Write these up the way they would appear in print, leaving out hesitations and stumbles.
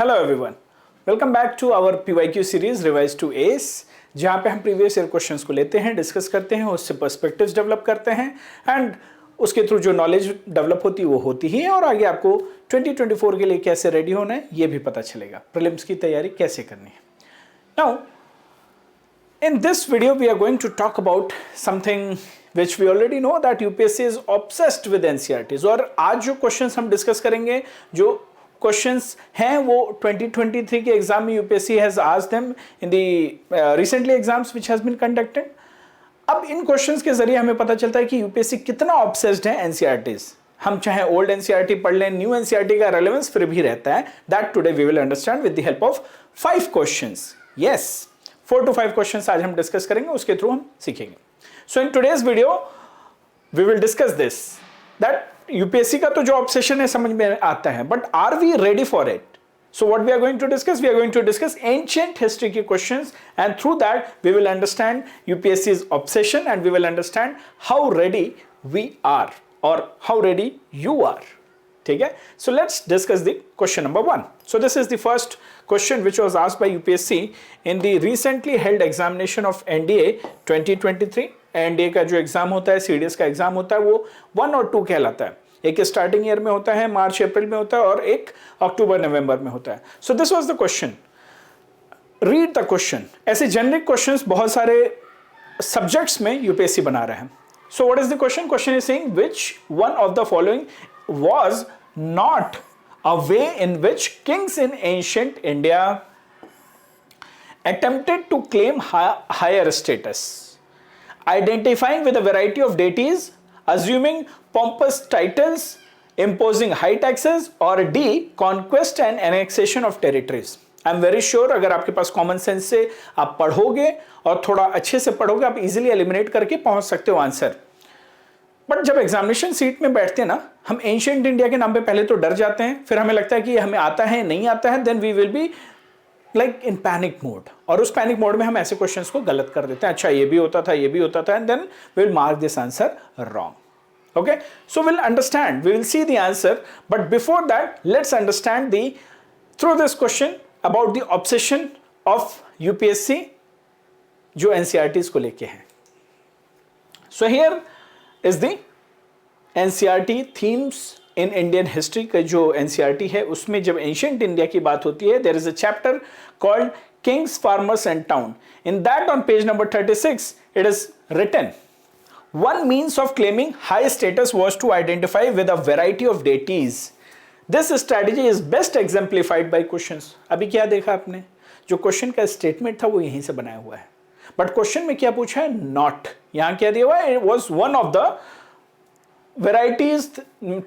Hello everyone, welcome back to our PYQ series revise to S, जहाँ पे हम previous year questions को लेते हैं, डिस्कस करते हैं, उससे पर्सपेक्टिव्स डेवलप करते हैं एंड उसके थ्रू जो नॉलेज डेवलप होती है वो होती ही है और आगे आपको 2024 के लिए कैसे रेडी होना है ये भी पता चलेगा, प्रीलिम्स की तैयारी कैसे करनी है। Now in this video we are going to talk about something which we already know that UPSC is obsessed with NCERTs। और आज जो क्वेश्चंस हम डिस्कस करेंगे, जो क्वेश्चंस हैं वो 2023 के एग्जाम में UPSC has asked them in the recently exams which has been conducted. अब इन क्वेश्चंस के जरिए हमें पता चलता है कि यूपीएससी कितना ऑब्सेस्ड है एनसीईआरटीज। हम चाहे ओल्ड एनसीईआरटी पढ़ लें, न्यू एनसीईआरटी का रेलेवेंस फिर भी रहता है। That today we will understand with the help of 5 questions. Yes, 4 to 5 questions आज हम डिस्कस करेंगे, उसके थ्रू हम सीखेंगे। So in today's video we will discuss this that UPSC का तो जो ऑब्सेशन है समझ में आता है, but are we ready for it? So what we are going to discuss? We are going to discuss ancient history के questions and through that we will understand UPSC's obsession and we will understand how ready we are or how ready you are. ठीक है? So let's discuss the question number 1. So this is the first question which was asked by UPSC in the recently held examination of NDA 2023. NDA का जो exam होता है, CDS का exam होता है, वो 1 और 2 कहलाता है। एक स्टार्टिंग ईयर में होता है, मार्च अप्रैल में होता है, और एक अक्टूबर नवंबर में होता है। So this was the question, read the question. ऐसे जेनरिक क्वेश्चंस बहुत सारे सब्जेक्ट्स में यूपीएससी बना रहे हैं। So what is the question? Question is saying which one of the following was not a way in which kings in ancient India attempted to claim higher status, identifying with a variety of deities, assuming pompous titles, imposing high taxes, or D, conquest and annexation of territories. I am very sure अगर आपके पास common sense से आप पढ़ोगे और थोड़ा अच्छे से पढ़ोगे, आप इजीली एलिमिनेट करके पहुंच सकते हो आंसर। बट जब एग्जामिनेशन सीट में बैठते हैं ना, हम एंशिएंट इंडिया के नाम पे पहले तो डर जाते हैं, फिर हमें लगता है कि हमें आता है नहीं आता है, then we will be like in panic mode, और उस पैनिक मोड में हम ऐसे क्वेश्चंस को गलत कर देते हैं। अच्छा ये भी होता था, ये भी होता था, and then we will mark this answer wrong. Okay, so we'll understand, we will see the answer, but before that let's understand through this question about the obsession of UPSC जो NCERTs को लेके है। So here is the NCERT themes in Indian history का जो NCERT है, उसमें जब ancient India की बात होती है, there is a chapter called Kings, Farmers and Town. In that on page number 36 it is written, one means of claiming high status was to identify with a variety of deities. This strategy is best exemplified by questions. अभी क्या देखा आपने? जो question का statement था वो यहीं से बनाया हुआ है, बट क्वेश्चन में क्या पूछा है? नॉट। यहां क्या दिया हुआ है? It was one of the varieties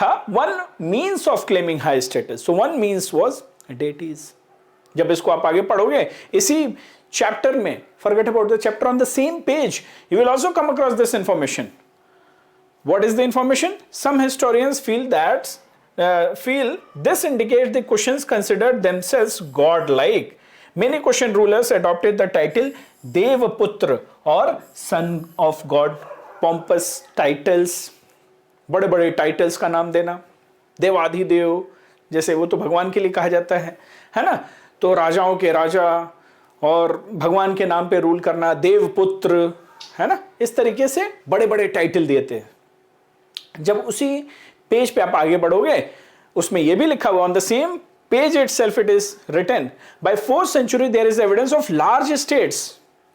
था, one means of claiming high status. So one means was deities. जब इसको आप आगे पढ़ोगे इसी चैप्टर में, forget about the chapter, on the same page you will also come across this information. What is the information? Some historians feel this indicates the questions considered themselves godlike. Many question rulers adopted the title Devaputra or son of God. Pompous titles, बड़े बड़े titles का नाम देना, देवाधिदेव जैसे, वो तो भगवान के लिए कहा जाता है ना, तो राजाओं के राजा और भगवान के नाम पे रूल करना, देवपुत्र, है ना, इस तरीके से बड़े बड़े टाइटल दिए थे। जब उसी पेज पे आप आगे बढ़ोगे, उसमें यह भी लिखा हुआ, on the same page itself it is written, by 4th century there is evidence of large states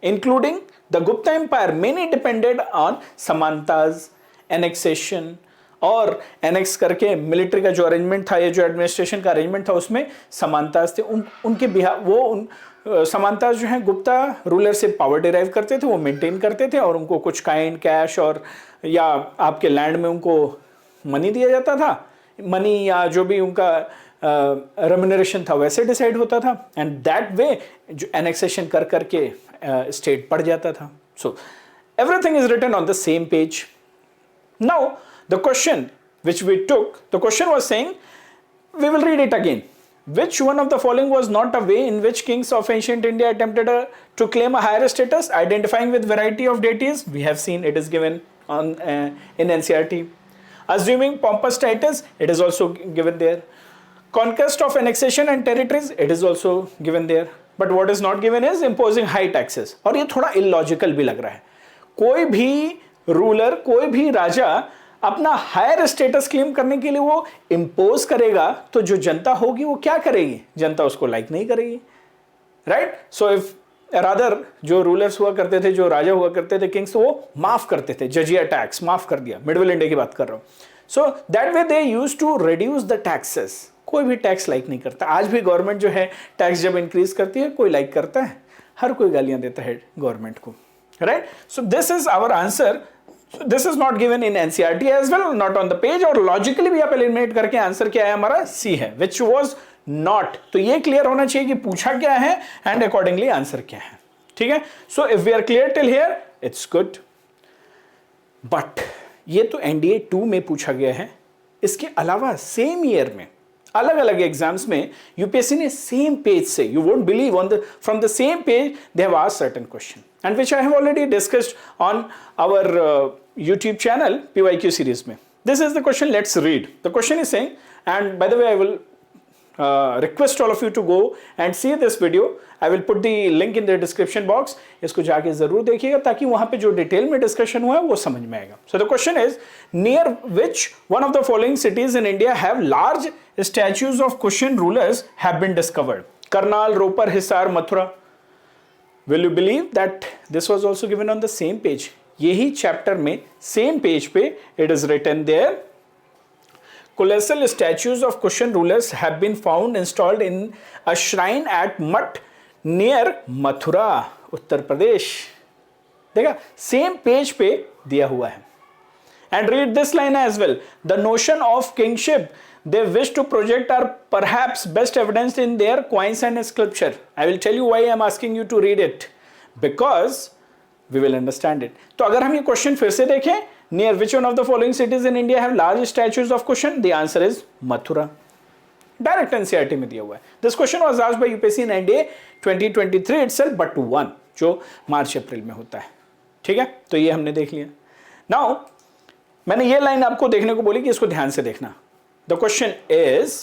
including the Gupta Empire. Many depended on Samantas, annexation, और एनेक्स करके मिलिट्री का जो अरेंजमेंट था, ये जो एडमिनिस्ट्रेशन का अरेंजमेंट था, उसमें समानताज थे। उनके बिहार वो समानताज जो हैं गुप्ता रूलर से पावर डिराइव करते थे, वो मेंटेन करते थे, और उनको कुछ काइंड कैश और या आपके लैंड में उनको मनी दिया जाता था, मनी या जो भी उनका रेम्यूनरेशन था वैसे डिसाइड होता था, एंड दैट वे जो एनेक्सेशन कर करके स्टेट पड़ जाता था। So everything is written on the same page. Now the question which we took, the question was saying, we will read it again. Which one of the following was not a way in which kings of ancient India attempted to claim a higher status, identifying with variety of deities? We have seen it is given on in NCERT. Assuming pompous titles, it is also given there. conquest of annexation and territories, it is also given there, but what is not given is imposing high taxes. और ये थोड़ा illogical भी लग रहा है. कोई भी ruler, कोई भी राजा अपना हायर स्टेटस क्लेम करने के लिए वो इंपोज करेगा, तो जो जनता होगी वो क्या करेगी? जनता उसको लाइक नहीं करेगी, राइट? सो इफ रादर जो रूलर्स हुआ करते थे, जो राजा हुआ करते थे, किंग्स, वो माफ करते थे, जजिया टैक्स माफ कर दिया. मिडल इंडिया की बात कर रहा हूं. So that way they use to reduce the taxes. कोई भी टैक्स लाइक नहीं करता. आज भी गवर्नमेंट जो है टैक्स जब इंक्रीज करती है, कोई लाइक करता है? हर कोई गालियां देता है गवर्नमेंट को, right? So this is our answer. This is not given in NCERT as well, not on the page. और लॉजिकली भी आप एलिमिनेट करके आंसर क्या है हमारा? सी है, विच वॉज नॉट. तो ये क्लियर होना चाहिए कि पूछा क्या है एंड अकॉर्डिंगली आंसर क्या है. ठीक है? So if we are clear till here, it's good. But ये तो एनडीए 2 में पूछा गया है. इसके अलावा सेम ईयर में अलग अलग एग्जाम्स में यूपीएससी ने सेम पेज से, you won't believe, on the from the same page they have asked certain question and which I have already discussed on our YouTube channel PYQ series में. This is the question. Let's read. The question is saying, and by the way, I will request all of you to go and see this video. I will put the link in the description box. इसको जाके जरूर देखिएगा ताकि वहां पे जो detail में discussion हुआ है वो समझ में आएगा. So the question is, near which one of the following cities in India have large statues of Kushan rulers have been discovered? Karnal, Ropar, Hisar, Mathura. Will you believe that this was also given on the same page? यही chapter में same page पे it is written there, colossal statues of Kushan rulers have been found installed in a shrine at Math near Mathura, Uttar Pradesh. देखा, same page पे दिया हुआ है. And read this line as well. The notion of kingship they wish to project are perhaps best evidenced in their coins and sculpture. I will tell you why I am asking you to read it. Because we will understand it. तो अगर हम ये question फिर से देखें, near which one of the following cities in India have large statues of Kushan? The answer is Mathura. Direct NCERT में दिया हुआ है. This question was asked by UPSC in NDA 2023 itself, but to 1, जो मार्च अप्रैल में होता है. ठीक है, तो ये हमने देख लिया. Now मैंने ये लाइन आपको देखने को बोली कि इसको ध्यान से देखना. The question is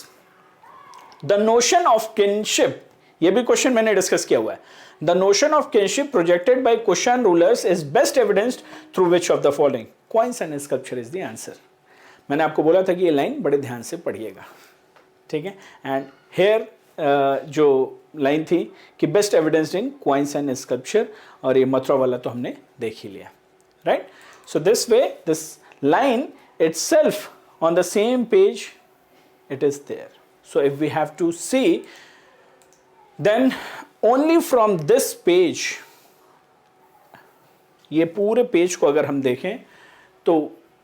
the notion of kinship. ये भी क्वेश्चन मैंने डिस्कस किया हुआ है. The notion of kinship projected by Kushan rulers is best evidenced through which of the following? Coins and sculpture is the answer. मैंने आपको बोला था कि ये लाइन बड़े ध्यान से पढ़िएगा. ठीक है? एंड हेयर जो लाइन थी कि best evidenced in coins and sculpture, और ये मथुरा वाला तो हमने देख ही लिया, right? So this way this line itself on the same page it is there. So if we have to see, then only from this page, ये पूरे page को अगर हम देखें तो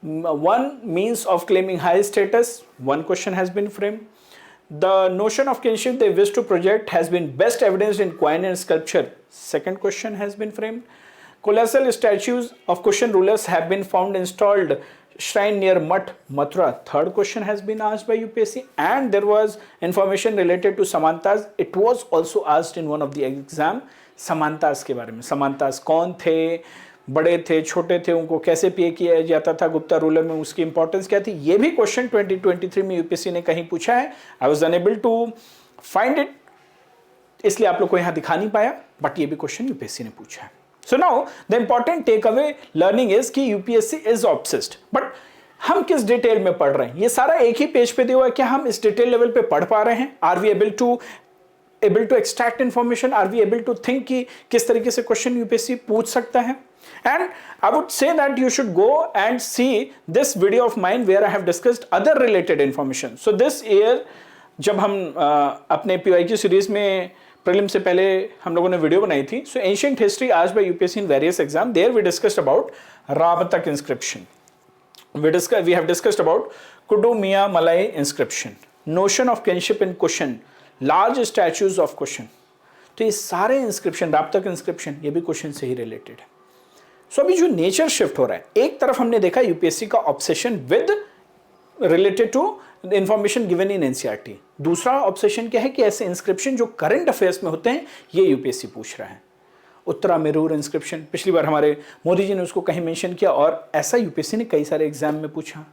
one means of claiming high status, one question has been framed. The notion of kinship they wish to project has been best evidenced in coin and sculpture, second question has been framed. Colossal statues of Kushan rulers have been found installed shrine near Math, Mathura, third question has been asked by UPSC. And there was information related to Samantas, it was also asked in one of the exam. Samantas के बारे में, Samantas कौन थे, बड़े थे, छोटे थे, उनको कैसे पे किया जाता था गुप्ता रूलर में, उसकी इंपॉर्टेंस क्या थी, ये भी क्वेश्चन 2023 में यूपीएससी ने कहीं पूछा है. I was unable to find it, इसलिए आप लोग को यहाँ दिखा नहीं पाया, बट ये भी क्वेश्चन यूपीएससी ने पूछा है. So now the important take away learning is कि यूपीएससी इज ऑब्सेस्ड, बट हम किस डिटेल में पढ़ रहे हैं, ये सारा एक ही पेज पे दिया हुआ है, क्या हम इस डिटेल लेवल पे पढ़ पा रहे हैं, are we able to extract information, are we able to think कि किस तरीके से क्वेश्चन यूपीएससी पूछ सकता है. And I would say that you should go and see this video of mine where I have discussed other related information. So this year जब हम अपने PYQ सीरीज में प्रीलिम से पहले हम लोगों ने वीडियो बनाई थी, so ancient history asked by UPSC in various exam, there we discussed about Rabatak inscription. We have discussed about Kudumiya Malay inscription, notion of kinship in Kushan, large statues of Kushan. तो ये सारे inscription, राबतक inscription, ये भी question से ही related है. सो अभी जो nature shift हो रहा है, एक तरफ हमने देखा यूपीएससी का obsession with related to information given in NCERT, दूसरा ऑब्सेशन क्या है कि ऐसे इंस्क्रिप्शन जो करंट अफेयर्स में होते हैं ये यूपीएससी पूछ रहा है. उत्तरा मेरूर इंस्क्रिप्शन, पिछली बार हमारे मोदी जी ने उसको कहीं मेंशन किया और ऐसा यूपीएससी ने कई सारे एग्जाम में पूछा.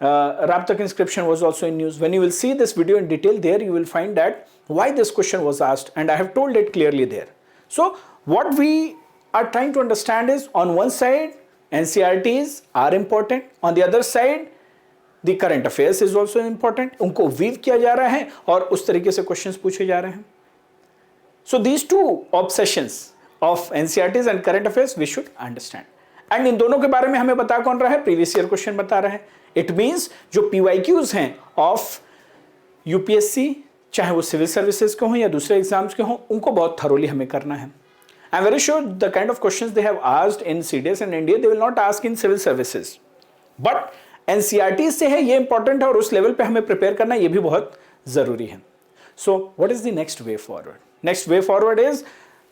Raptak inscription was also in news. When you will see this video in detail, there you will find that why this question was asked, and I have told it clearly there. So what we are trying to understand is, on one side NCERTs are important, on the other side the current affairs is also important. उनको weave किया जा रहा है और उस तरीके से questions पूछे जा रहे हैं. So these two obsessions of NCERTs and current affairs we should understand. And इन दोनों के बारे में हमें बता कौन रहा है? Previous year question बता रहा है. It means जो PYQs हैं of UPSC, चाहे वो सिविल सर्विसेज के हों या दूसरे एग्जाम्स के हों, उनको बहुत thoroughly हमें करना है. I'm very sure the kind of questions they have asked in CDS and NDA they will not ask in civil services. But NCERT से है, ये important है और उस लेवल पे हमें प्रिपेयर करना ये भी बहुत जरूरी है. So what is the next way forward? Next way forward is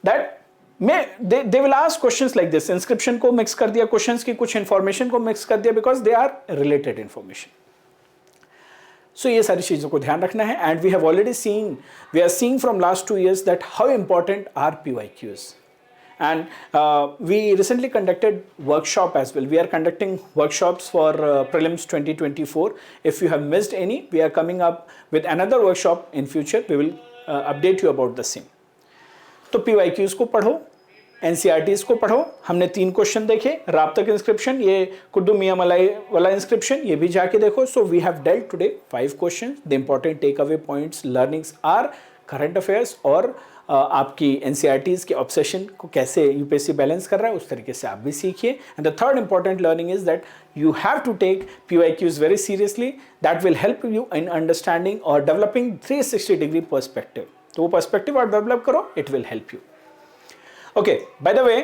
that they will ask questions like this. Inscription को mix कर दिया, questions की कुछ information को mix कर दिया because they are related information. So ये सारी चीज़ों को ध्यान रखना है. And we have already seen, we are seeing from last 2 years that how important are PYQs. And we recently conducted workshop as well. We are conducting workshops for prelims 2024. If you have missed any, we are coming up with another workshop in future. We will update you about the same. तो PYQs को पढ़ो, NCERTs को पढ़ो. हमने 3 question देखे. राप्तक inscription, ये कुड्डू मियां मलाई वाला इंस्क्रिप्शन, ये भी जाके देखो. So we have dealt today 5 questions. The important takeaway points, learnings are current affairs और आपकी NCERTs के ऑब्सेशन को कैसे यूपीएससी बैलेंस कर रहा है उस तरीके से आप भी सीखिए. And the third important learning is that you have to take PYQs very seriously. That will help you in understanding और डेवलपिंग 360 डिग्री पर्सपेक्टिव. तो वो पर्सपेक्टिव आप डेवलप करो, it will help you. Okay, by the way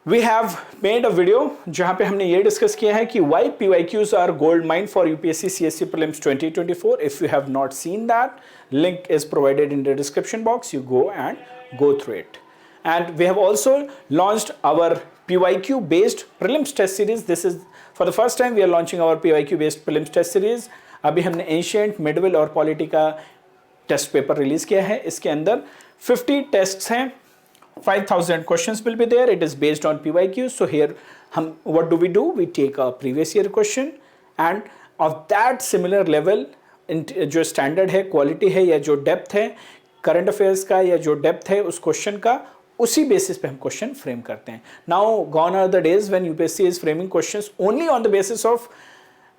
we have made a video जहाँ पे हमने ये discuss किया है कि why PYQs are gold mine for UPSC CSC Prelims 2024. If you have not seen that, link is provided in the description box. You go and go through it. And we have also launched our PYQ based prelims test series. This is for the first time we are launching our PYQ based prelims test series. अभी हमने ancient, medieval और polity का test paper release किया है. इसके अंदर 50 tests हैं. 5,000 questions will be there. It is based on PYQ. So here, what do? We take a previous year question and of that similar level, जो standard है, quality है या जो depth है, current affairs का या जो depth है उस question का, उसी basis पे हम question frame करते हैं. Now gone are the days when UPSC is framing questions only on the basis of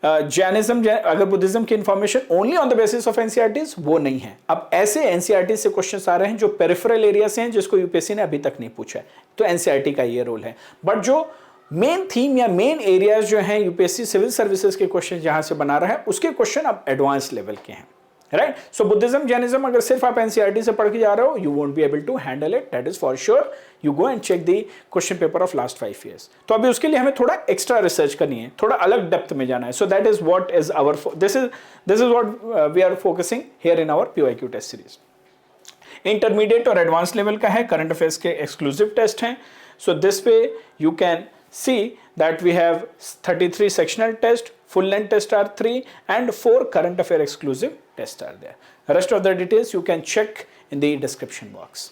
Jainism, अगर बुद्धिज्म की information only on the basis of NCERTs, वो नहीं है. अब ऐसे एनसीईआरटी से क्वेश्चंस आ रहे हैं जो पेरिफेरल एरिया से हैं जिसको यूपीएससी ने अभी तक नहीं पूछा है. तो एनसीईआरटी का ये रोल है. बट जो मेन थीम या मेन एरियाज जो हैं यूपीएससी सिविल सर्विसेज के क्वेश्चन जहां से बना रहा है उसके क्वेश्चन अब एडवांस लेवल के हैं. राइट. सो बुद्धिज्म, जैनिज्म अगर सिर्फ आप एनसीईआरटी से पढ़ के जा रहे हो, you won't be able to handle it. That is for sure. You go and check the question paper of last 5 years. तो अभी उसके लिए हमें थोड़ा एक्स्ट्रा रिसर्च करनी है, थोड़ा अलग डेप्थ में जाना है. So that is what is our, this is what we are focusing here in our PYQ test series. Intermediate और एडवांस लेवल का है. करंट अफेयर्स के एक्सक्लूसिव टेस्ट हैं. So this way you can see that we have 33 sectional tests, full length tests are 3 and 4 current affair exclusive tests are there. Rest of the details you can check in the description box.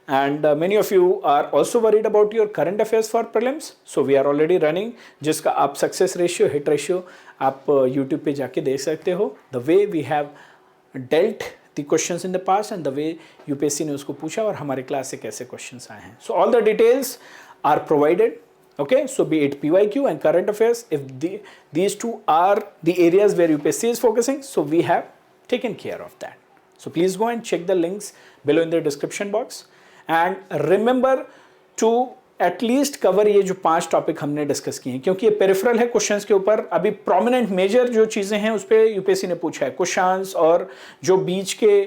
And many of you are also worried about your current affairs for prelims. So we are already running, जिसका आप success ratio, hit ratio आप YouTube पे जाके देख सकते हो. The way we have dealt the questions in the past and the way UPSC ने उसको पूछा और हमारे क्लास से कैसे questions आए हैं. So all the details are provided. Okay, so be it PYQ and current affairs, if these two are the areas where UPSC is focusing, so we have taken care of that. So please go and check the links below in the description box and remember to at least cover ये जो 5 topic हमने discuss किए हैं, क्योंकि ये peripheral है questions के ऊपर. अभी प्रोमिनेंट मेजर जो चीज़ें हैं उस पर यूपीएससी ने पूछा है. कुशांस और जो बीच के,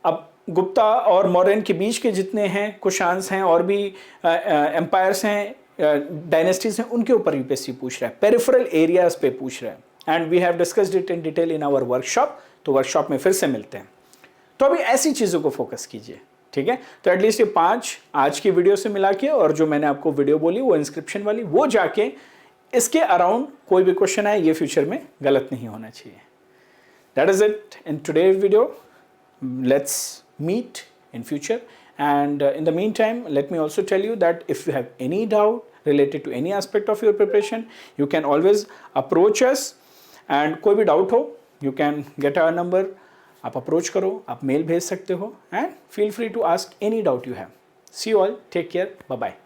अब गुप्ता और मौर्यन के बीच के जितने हैं कुशांस हैं और भी एम्पायर्स हैं, डायनेस्टीज हैं, उनके ऊपर यूपीएससी पूछ रहा है. पेरिफेरल एरियाज पे पूछ रहा है. And we have discussed it in detail in our workshop. तो वर्कशॉप में फिर से मिलते हैं. तो अभी ऐसी चीज़ों को फोकस कीजिए. ठीक है. तो एटलीस्ट ये 5 आज की वीडियो से मिला के और जो मैंने आपको वीडियो बोली वो इंस्क्रिप्शन वाली, वो जाके इसके अराउंड कोई भी क्वेश्चन आए ये फ्यूचर में गलत नहीं होना चाहिए. That is it in today's video. Let's meet in future. And in the meantime, let me also tell you that if you have any doubt related to any aspect of your preparation, you can always approach us and कोई भी doubt हो you can get our number, आप approach करो, आप mail भेज सकते हो and feel free to ask any doubt you have. See you all, take care, bye bye.